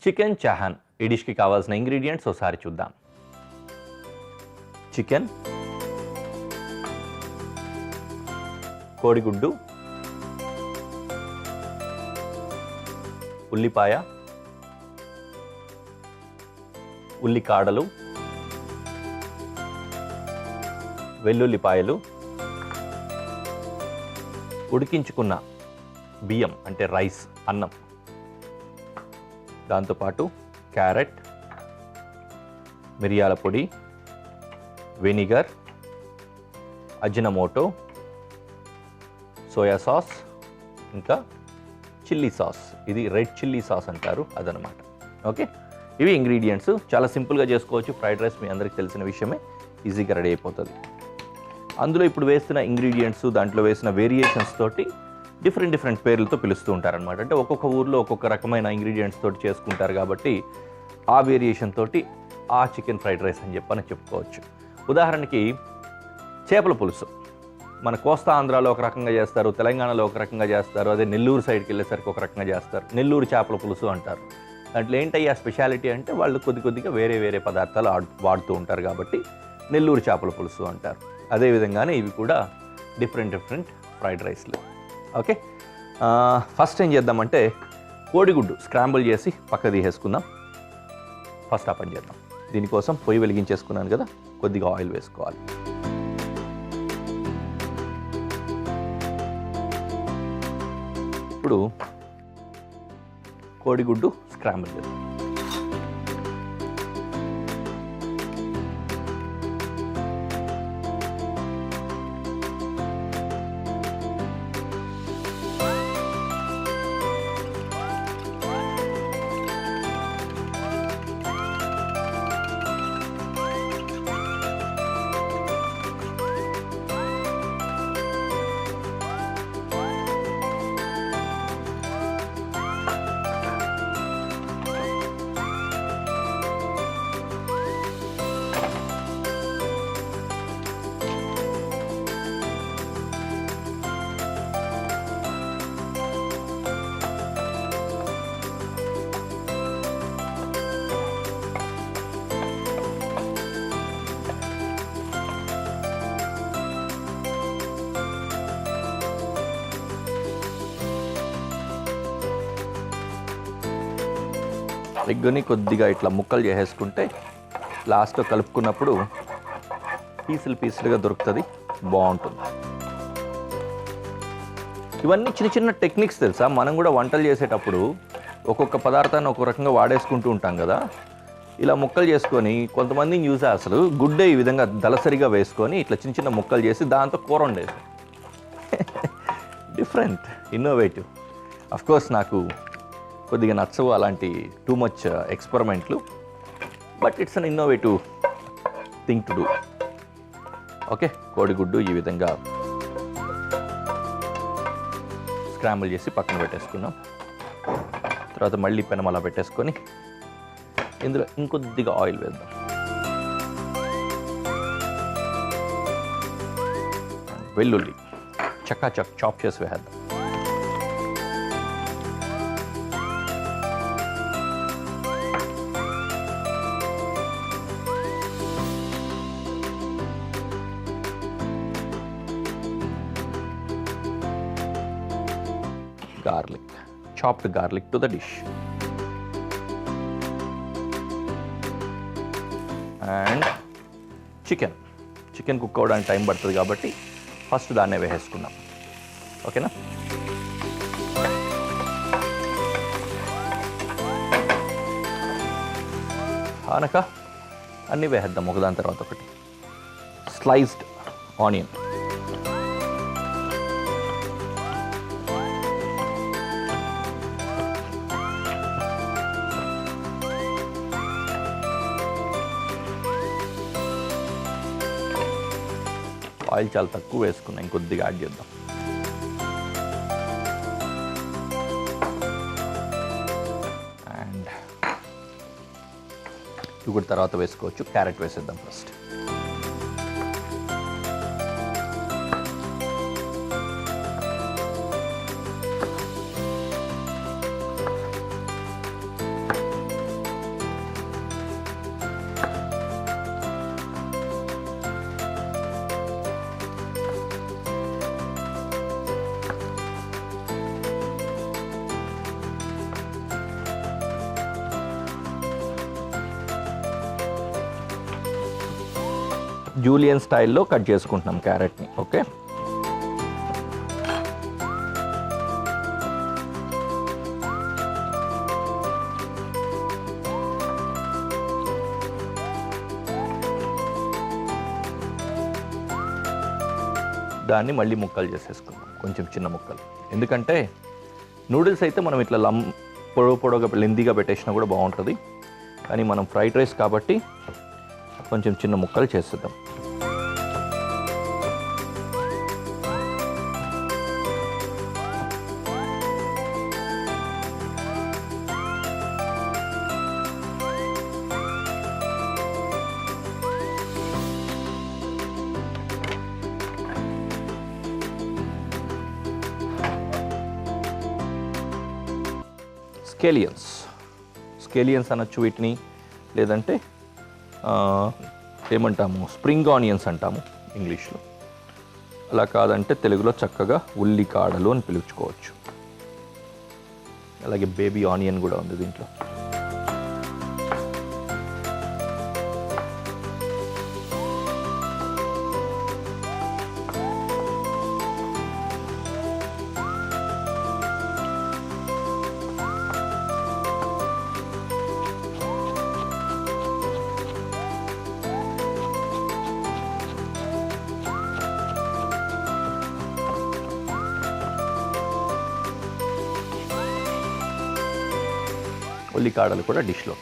Chicken చాహన్ ఈ డిష్కి కావాల్సిన ingredients ఒకసారి చూద్దాం. చికెన్, కోడిగుడ్డు, ఉల్లిపాయ, ఉల్లికాడలు, వెల్లుల్లిపాయలు, ఉడికించుకున్న బియ్యం అంటే రైస్, అన్నం, దాంతోపాటు క్యారెట్, మిరియాల పొడి, వెనిగర్, అజినమోటో, సోయా సాస్, ఇంకా చిల్లీ సాస్. ఇది రెడ్ చిల్లీ సాస్ అంటారు, అదనమాట. ఓకే, ఇవి ఇంగ్రీడియంట్స్. చాలా సింపుల్గా చేసుకోవచ్చు. ఫ్రైడ్ రైస్ మీ అందరికీ తెలిసిన విషయమే, ఈజీగా రెడీ అయిపోతుంది. అందులో ఇప్పుడు వేస్తున్న ఇంగ్రీడియంట్స్, దాంట్లో వేసిన వేరియేషన్స్ తోటి డిఫరెంట్ పేర్లతో పిలుస్తూ ఉంటారనమాట. అంటే ఒక్కొక్క ఊర్లో ఒక్కొక్క రకమైన ఇంగ్రీడియంట్స్ తోటి చేసుకుంటారు కాబట్టి ఆ వేరియేషన్ తోటి ఆ చికెన్ ఫ్రైడ్ రైస్ అని చెప్పని చెప్పుకోవచ్చు. ఉదాహరణకి చేపల పులుసు మన కోస్తా ఆంధ్రాలో ఒక రకంగా చేస్తారు, తెలంగాణలో ఒక రకంగా చేస్తారు, అదే నెల్లూరు సైడ్కి వెళ్ళేసరికి ఒక రకంగా చేస్తారు. నెల్లూరు చేపల పులుసు అంటారు. దాంట్లో ఏంటయ్యా స్పెషాలిటీ అంటే వాళ్ళు కొద్దిగా వేరే పదార్థాలు వాడుతూ ఉంటారు కాబట్టి నెల్లూరు చేపల పులుసు అంటారు. అదేవిధంగానే ఇవి కూడా డిఫరెంట్ ఫ్రైడ్ రైస్లు. ఓకే, ఫస్ట్ ఏం చేద్దామంటే కోడిగుడ్డు స్క్రాంబుల్ చేసి పక్క తీసేసుకుందాం. ఫస్ట్ ఆ పని చేద్దాం. దీనికోసం పొయ్యి వెలిగించేసుకున్నాను కదా, కొద్దిగా ఆయిల్ వేసుకోవాలి. ఇప్పుడు కోడిగుడ్డు స్క్రాంబుల్ చేద్దాం. ఎగ్గుని కొద్దిగా ఇట్లా ముక్కలు చేసేసుకుంటే లాస్ట్లో కలుపుకున్నప్పుడు పీసులుగా దొరుకుతుంది, బాగుంటుంది. ఇవన్నీ చిన్న టెక్నిక్స్ తెలుసా. మనం కూడా వంటలు చేసేటప్పుడు ఒక్కొక్క పదార్థాన్ని ఒక్కొక్క రకంగా వాడేసుకుంటూ ఉంటాం కదా. ఇలా ముక్కలు చేసుకొని కొంతమందిని చూసా అసలు గుడ్డే ఈ విధంగా దళసరిగా వేసుకొని ఇట్లా చిన్న ముక్కలు చేసి దాంతో కూర వండేది. Different, innovative. అఫ్కోర్స్ నాకు కొద్దిగా నచ్చవు అలాంటి టూ మచ్ ఎక్స్పెరిమెంట్లు, but it's an innovative thing to do. Okay, కోడిగుడ్డు ఈ విధంగా స్క్రాంబుల్ చేసి పక్కన పెట్టేసుకున్నాం. తర్వాత మళ్ళీ పెనం అలా పెట్టేసుకొని ఇందులో ఇంకొద్దిగా ఆయిల్ వేద్దాం. వెల్లుల్లి చక్కాచక్ చాప్ చేసి వేద్దాం. Garlic, chopped garlic to the dish. And chicken cook అవ్వడానికి టైం పడుతుంది కాబట్టి ఫస్ట్ దాన్నే వేసేసుకుందాం. ఓకేనా, ఆనక అన్నీ వేసేద్దాం ఒకదాని తర్వాత ఒకటి. స్లైస్డ్ ఆనియన్, ఆయిల్ చాలా తక్కువ వేసుకున్నాం, ఇంకొద్దిగా యాడ్ చేద్దాం. అండ్ ఇవి కూడా తర్వాత వేసుకోవచ్చు. క్యారెట్ వేసేద్దాం ఫస్ట్. జూలియన్ స్టైల్లో కట్ చేసుకుంటున్నాం క్యారెట్ని. ఓకే, దాన్ని మళ్ళీ ముక్కలు చేసేసుకుందాం, కొంచెం చిన్న ముక్కలు. ఎందుకంటే నూడిల్స్ అయితే మనం ఇట్లా పొడవుగా లెందీగా పెట్టేసినా కూడా బాగుంటుంది, కానీ మనం ఫ్రైడ్ రైస్ కాబట్టి కొంచెం చిన్న ముక్కలు చేసేద్దాం. స్కేలియన్స్ అనొచ్చు వీటిని, లేదంటే ఏమంటాము స్ప్రింగ్ ఆనియన్స్ అంటాము ఇంగ్లీష్లో. అలా కాదంటే తెలుగులో చక్కగా ఉల్లికాడలు అని పిలుచుకోవచ్చు. అలాగే బేబీ ఆనియన్ కూడా ఉంది దీంట్లో. ఉల్లికాడలు కూడా డిష్లో.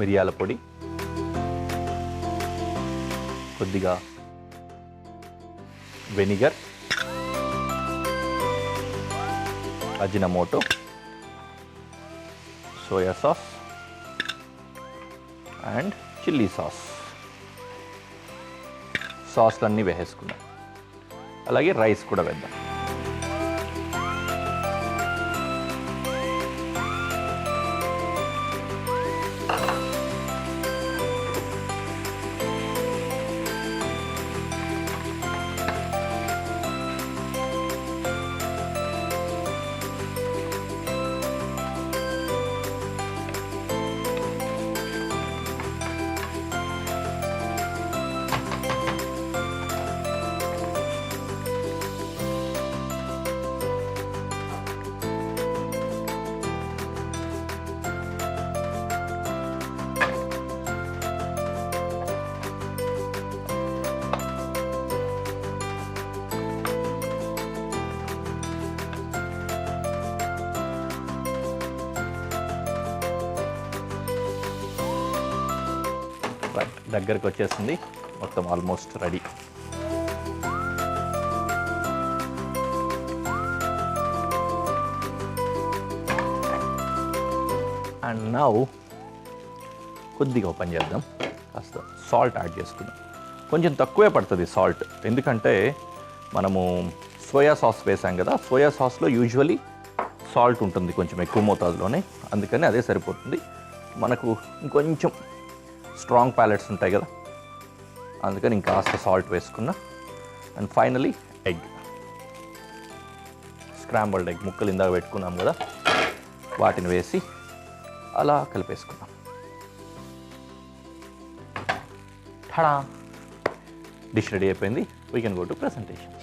మిరియాల పొడి, కొద్దిగా vinegar, ajinomoto, soya sauce and chilli సాస్లన్నీ వేసేసుకుందాం. అలాగే రైస్ కూడా వేద్దాం. దగ్గరికి వచ్చేసింది, మొత్తం ఆల్మోస్ట్ రెడీ. అండ్ నౌ కొద్దిగా ఓపెన్ చేద్దాం, కాస్త సాల్ట్ యాడ్ చేసుకుందాం. కొంచెం తక్కువే పడుతుంది సాల్ట్, ఎందుకంటే మనము సోయా సాస్ వేసాం కదా, సోయా సాస్లో యూజువలీ సాల్ట్ ఉంటుంది కొంచెం ఎక్కువ మోతాదులోనే, అందుకని అదే సరిపోతుంది. మనకు ఇంకొంచెం స్ట్రాంగ్ ప్యాలెట్స్ ఉంటాయి కదా, అందుకని ఇంకాస్త సాల్ట్ వేసుకున్నా. And finally egg, scrambled egg ముక్కలు ఇందాక పెట్టుకున్నాం కదా, వాటిని వేసి అలా కలిపేసుకున్నాం. ఠడా, డిష్ రెడీ అయిపోయింది. We can go to presentation.